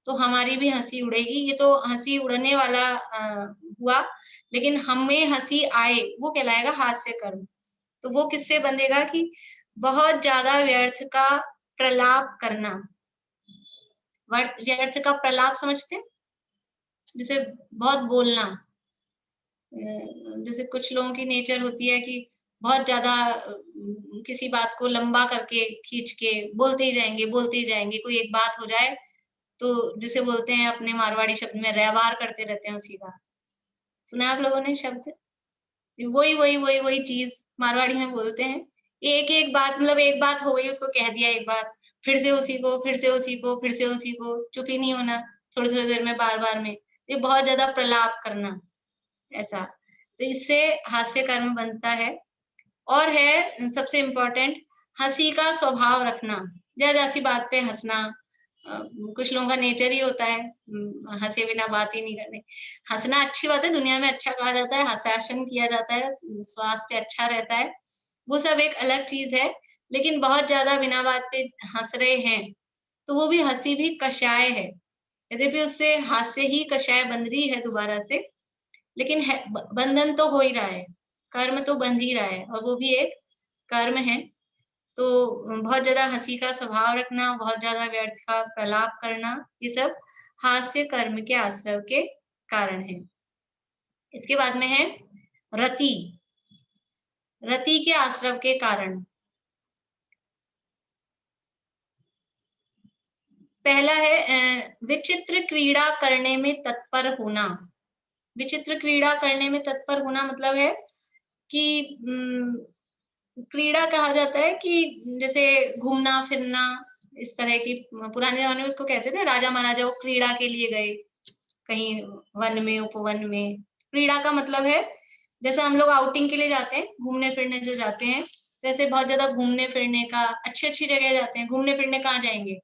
तो हमारी भी हंसी उड़ेगी। ये तो हंसी उड़ने वाला हुआ, लेकिन हमें हंसी आए वो कहलाएगा हास्य कर्म। तो वो किससे बंधेगा कि बहुत ज्यादा व्यर्थ का प्रलाप करना। व्यर्थ का प्रलाप समझते हैं? जैसे बहुत बोलना, जैसे कुछ लोगों की नेचर होती है कि बहुत ज्यादा किसी बात को लंबा करके खींच के बोलते ही जाएंगे। कोई एक बात हो जाए तो जिसे बोलते हैं अपने मारवाड़ी शब्द में रैवार करते रहते हैं उसी का। सुना आप लोगों ने शब्द? वही चीज मारवाड़ी में बोलते हैं, एक एक बात, मतलब एक बात हो गई उसको कह दिया एक बार, फिर से उसी को, फिर से उसी को, फिर से उसी को, चुप ही नहीं होना थोड़ी थोड़ी देर में, बार बार में, ये बहुत ज्यादा प्रलाप करना ऐसा, तो इससे हास्य कर्म बनता है। और है सबसे इम्पोर्टेंट, हंसी का स्वभाव रखना, ज्यादा सी बात पे हंसना। कुछ लोगों का नेचर ही होता है हंसे बिना बात ही नहीं करने। हंसना अच्छी बात है, दुनिया में अच्छा कहा जाता है, हर्षासन किया जाता है, स्वास्थ्य अच्छा रहता है, वो सब एक अलग चीज है। लेकिन बहुत ज्यादा बिना बात पे हंस रहे हैं तो वो भी हंसी भी कषाय है, यद्यपि उससे हास्य ही कषाय बन रही है दोबारा से, लेकिन बंधन तो हो ही रहा है, कर्म तो बंध ही रहा है, और वो भी एक कर्म है। तो बहुत ज्यादा हंसी का स्वभाव रखना, बहुत ज्यादा व्यर्थ का प्रलाप करना, ये सब हास्य कर्म के आश्रव के कारण है। इसके बाद में है रति। रति के आश्रव के कारण, पहला है विचित्र क्रीड़ा करने में तत्पर होना। विचित्र क्रीड़ा करने में तत्पर होना मतलब है कि क्रीड़ा कहा जाता है कि जैसे घूमना फिरना, इस तरह की, पुराने जमाने में उसको कहते थे राजा महाराजा, वो क्रीड़ा के लिए गए कहीं वन में, उपवन में। क्रीड़ा का मतलब है जैसे हम लोग आउटिंग के लिए जाते हैं, घूमने फिरने जो जाते हैं, जैसे बहुत ज्यादा घूमने फिरने का, अच्छी अच्छी जगह जाते हैं घूमने फिरने, कहाँ जाएंगे,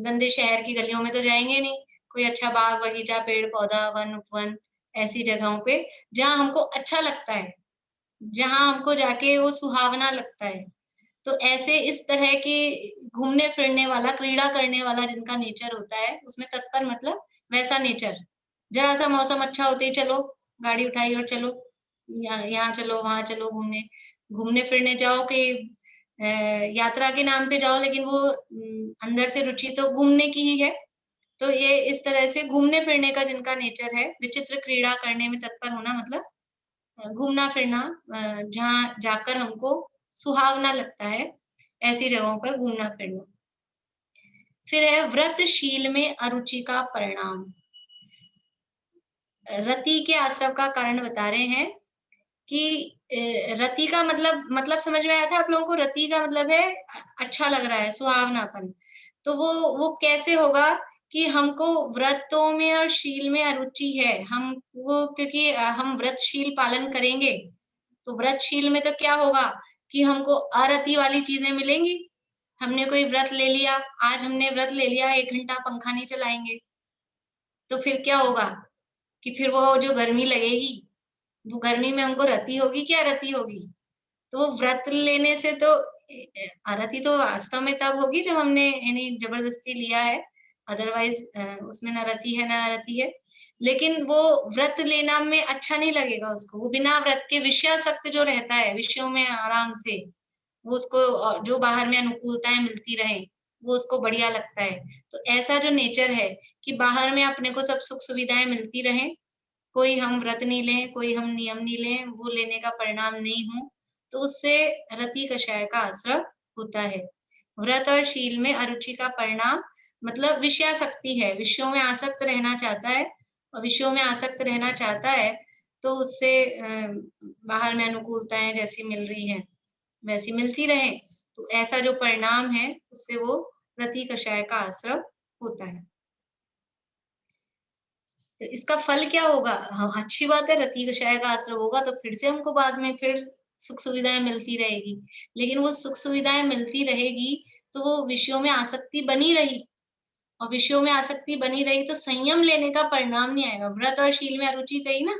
गंदे शहर की गलियों में तो जाएंगे नहीं, कोई अच्छा बाग बगीचा पेड़ पौधा वन उपवन, ऐसी जगहों पे जहाँ हमको अच्छा लगता है, जहाँ हमको जाके वो सुहावना लगता है। तो ऐसे इस तरह की घूमने फिरने वाला, क्रीड़ा करने वाला जिनका नेचर होता है, उसमें तत्पर मतलब वैसा नेचर। जरा सा मौसम अच्छा होते ही चलो, गाड़ी उठाई और चलो, यहाँ चलो वहां चलो, घूमने घूमने फिरने जाओ कि यात्रा के नाम पे जाओ, लेकिन वो अंदर से रुचि तो घूमने की ही है। तो ये इस तरह से घूमने फिरने का जिनका नेचर है, विचित्र क्रीड़ा करने में तत्पर होना मतलब घूमना फिरना, जहाँ जाकर हमको सुहावना लगता है, ऐसी जगहों पर घूमना फिरना। फिर है व्रतशील में अरुचि का परिणाम। रति के आश्रव का कारण बता रहे हैं कि रति का मतलब समझ में आया था आप लोगों को? रति का मतलब है अच्छा लग रहा है, सुहावनापन। तो वो कैसे होगा कि हमको व्रतों में और शील में अरुचि है, हम वो, क्योंकि हम व्रतशील पालन करेंगे, तो व्रतशील में तो क्या होगा कि हमको अरति वाली चीजें मिलेंगी। हमने कोई व्रत ले लिया, आज हमने व्रत ले लिया, 1 घंटा पंखा नहीं चलाएंगे, तो फिर क्या होगा कि फिर वो जो गर्मी लगेगी, वो गर्मी में हमको रति होगी, क्या रति होगी? तो व्रत लेने से तो आरती तो वास्तव में तब होगी जब हमने यानी जबरदस्ती लिया है, अदरवाइज उसमें ना रति है ना आरती है। लेकिन वो व्रत लेना में अच्छा नहीं लगेगा उसको, वो बिना व्रत के विषयासक्त जो रहता है, विषयों में आराम से वो उसको जो बाहर में अनुकूलताएं मिलती रहे, वो उसको बढ़िया लगता है। तो ऐसा जो नेचर है कि बाहर में अपने को सब सुख सुविधाएं मिलती रहे, कोई हम व्रत नहीं लें, कोई हम नियम नहीं लें, वो लेने का परिणाम नहीं हो, तो उससे रति कषाय का आश्रय होता है। व्रत और शील में अरुचि का परिणाम मतलब विषयासक्ति है, विषयों में आसक्त रहना चाहता है, और विषयों में आसक्त रहना चाहता है तो उससे बाहर में अनुकूलताएं जैसी मिल रही हैं वैसी मिलती रहे, तो ऐसा जो परिणाम है उससे वो रति कषाय का आश्रय होता है। तो इसका फल क्या होगा? हाँ, अच्छी बात है, रति कषाय का आश्रय होगा तो फिर से हमको बाद में फिर सुख सुविधाएं मिलती रहेगी, लेकिन वो सुख सुविधाएं मिलती रहेगी तो वो विषयों में आसक्ति बनी रही, और विषयों में आसक्ति बनी रही तो संयम लेने का परिणाम नहीं आएगा। व्रत और शील में अरुचि कही ना,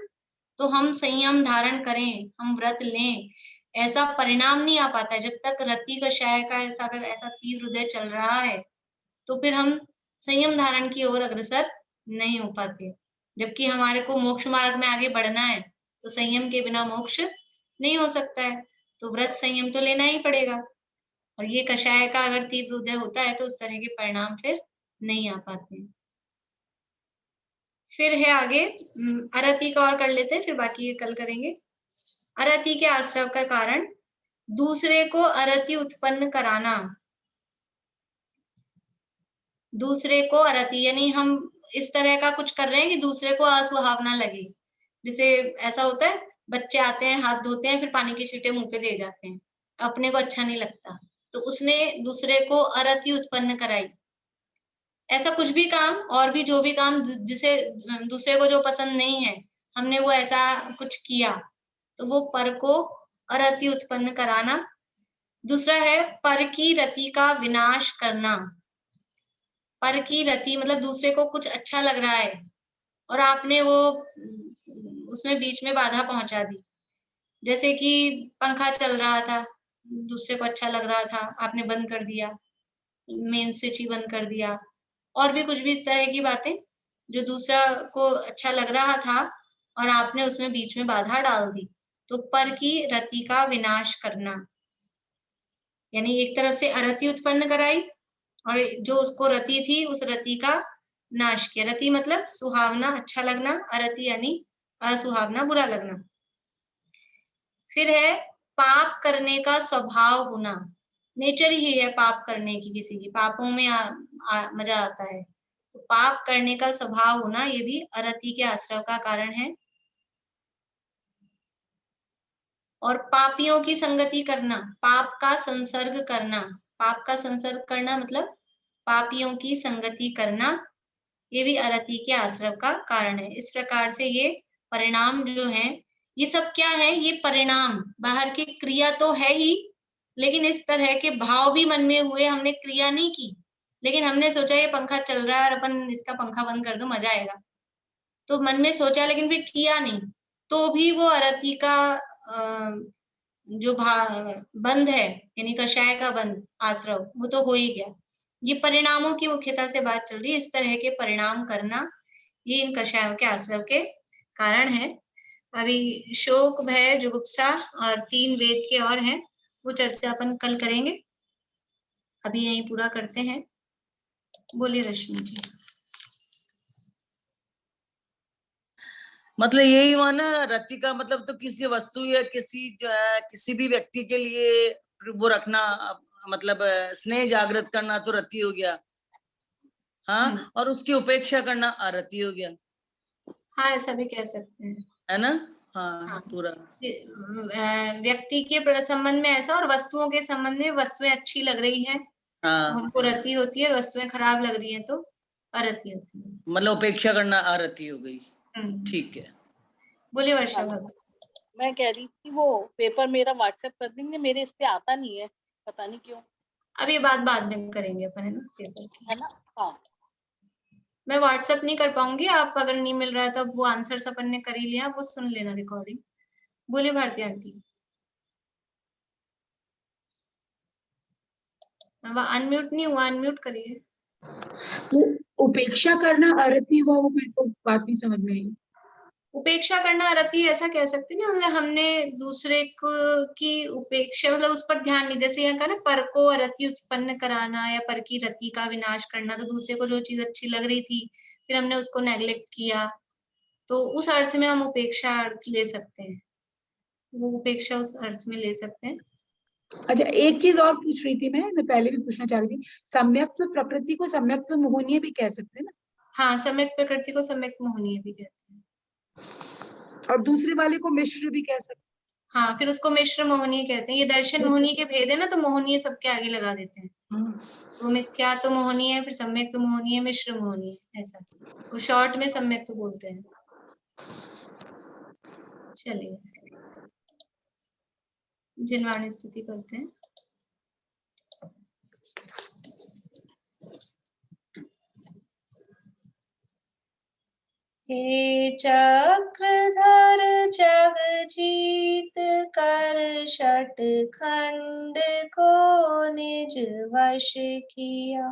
तो हम संयम धारण करें, हम व्रत लें, ऐसा परिणाम नहीं आ पाता है जब तक रति कषाय का ऐसा तीव्र उदय चल रहा है, तो फिर हम संयम धारण की ओर अग्रसर नहीं हो पाते। जबकि हमारे को मोक्ष मार्ग में आगे बढ़ना है तो संयम के बिना मोक्ष नहीं हो सकता है, तो व्रत संयम तो लेना ही पड़ेगा। और ये कषाय का अगर तीव्र उदय होता है तो उस तरह के परिणाम फिर नहीं आ पाते। फिर है आगे अरति का और कर लेते हैं, फिर बाकी ये कल करेंगे। अरति के आश्रव का कारण दूसरे को अरति उत्पन्न कराना। दूसरे को अरति यानी हम इस तरह का कुछ कर रहे हैं कि दूसरे को असुहावना लगे। जैसे ऐसा होता है, बच्चे आते हैं, हाथ धोते हैं, फिर पानी की छींटे मुंह पे दे जाते हैं, अपने को अच्छा नहीं लगता, तो उसने दूसरे को अरति उत्पन्न कराई। ऐसा कुछ भी काम और भी जो भी काम जिसे दूसरे को जो पसंद नहीं है, हमने वो ऐसा कुछ किया, तो वो पर को अरति उत्पन्न कराना। दूसरा है पर की रति का विनाश करना। पर की रति मतलब दूसरे को कुछ अच्छा लग रहा है और आपने वो उसमें बीच में बाधा पहुंचा दी। जैसे कि पंखा चल रहा था, दूसरे को अच्छा लग रहा था, आपने बंद कर दिया, मेन स्विच ही बंद कर दिया, और भी कुछ भी इस तरह की बातें जो दूसरा को अच्छा लग रहा था और आपने उसमें बीच में बाधा डाल दी। तो पर की रति का विनाश करना, यानी एक तरफ से अरति उत्पन्न कराई और जो उसको रति थी उस रति का नाश किया। रति मतलब सुहावना, अच्छा लगना, अरति यानी असुहावना, बुरा लगना। फिर है पाप करने का स्वभाव होना। नेचर ही है पाप करने की, किसी की पापों में मजा आता है, तो पाप करने का स्वभाव होना ये भी अरति के आश्रव का कारण है। और पापियों की संगति करना, पाप का संसर्ग करना। पाप का संसर्ग करना मतलब पापियों की संगति करना, ये भी अरति के आश्रव का कारण है। इस प्रकार से ये परिणाम जो है, ये सब क्या है, ये परिणाम, बाहर की क्रिया तो है ही, लेकिन इस तरह के भाव भी मन में हुए। हमने क्रिया नहीं की, लेकिन हमने सोचा ये पंखा चल रहा है और अपन इसका पंखा बंद कर दो, मजा आएगा, तो मन में सोचा लेकिन फिर किया नहीं, तो भी वो अरति का जो बंध है, यानी कषाय का बंध, आश्रव, वो तो हो ही गया। ये परिणामों की मुख्यता से बात चल रही है। इस तरह के परिणाम करना ये इन कषायों के आश्रव के कारण है। अभी शोक, भय, जुगुप्सा और 3 वेद के और हैं, वो चर्चा अपन कल करेंगे। अभी यही पूरा करते हैं। बोलिए रश्मि जी। मतलब यही हुआ ना, रति का मतलब तो किसी वस्तु या किसी भी व्यक्ति के लिए वो रखना, मतलब स्नेह जागृत करना तो रति हो गया। हाँ, और उसकी उपेक्षा करना अरति हो गया। हाँ, ऐसा भी कह सकते हैं, है ना। हाँ, पूरा व्यक्ति के संबंध में ऐसा, और वस्तुओं के संबंध में वस्तुएं अच्छी लग रही हैं तो हमको रति होती है, और वस्तुएं खराब लग रही हैं तो अरति होती है। मतलब उपेक्षा करना अरति हो गई। ठीक है, बोलिए वर्षा भाभी। मैं कह रही थी वो पेपर मेरा व्हाट्सएप कर देंगे, मेरे इस पे आता नहीं है, पता नहीं क्यों। अब ये बात बाद में करेंगे अपन, है ना, पेपर की, है ना। हाँ, मैं व्हाट्सएप नहीं कर पाऊंगी, आप अगर नहीं मिल रहा है तो वो आंसर्स अपन ने कर ही लिया, वो सुन लेना रिकॉर्डिंग। बोलिए भारती आंटी। अनम्यूट नहीं हुआ, अनम्यूट करिए। तो उपेक्षा करना अरति हुआ, वो मेरे को बात नहीं समझ में आई। उपेक्षा करना अरति ऐसा कह सकते हैं ना, मतलब हमने दूसरे को की उपेक्षा, मतलब उस पर ध्यान नहीं, जैसे यहाँ का ना पर को अरति उत्पन्न कराना या पर की रति का विनाश करना, तो दूसरे को जो चीज अच्छी लग रही थी फिर हमने उसको नेग्लेक्ट किया, तो उस अर्थ में हम उपेक्षा अर्थ ले सकते हैं, वो उपेक्षा उस अर्थ में ले सकते हैं। अच्छा, एक चीज और पूछ रही थी, मैं पहले भी पूछना चाह रही थी, सम्यक्त्व प्रकृति को सम्यक्त्व मोहनीय भी कह सकते हैं ना। हाँ, सम्यक प्रकृति को सम्यक मोहनीय भी कहते हैं, और दूसरे वाले को मिश्र भी कह सकते हैं। हाँ, फिर उसको मिश्र मोहनीय कहते हैं। ये दर्शन मोहनीय के भेद है ना, तो मोहनीय सबके आगे लगा देते हैं। वो मिथ्या तो मोहनीय है, फिर सम्यक तो मोहनीय, मिश्र मोहनीय, ऐसा वो शॉर्ट में सम्यक तो बोलते हैं। चलिए जिनवाणी स्तुति करते हैं। हे चक्रधर जगजीत कर षट खंड को निज वश किया,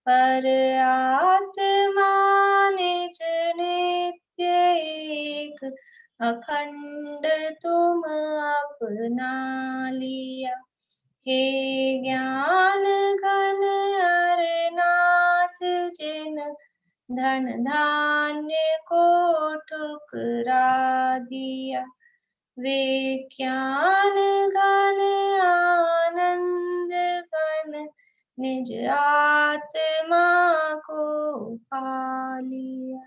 पर आत्मा निज नित्य एक अखंड तुम अपना लिया। हे ज्ञान घन अरनाथ जिन धन धान्य को ठुकरा दिया, विज्ञान घन आनंद घन निज आत्मा को पा लिया।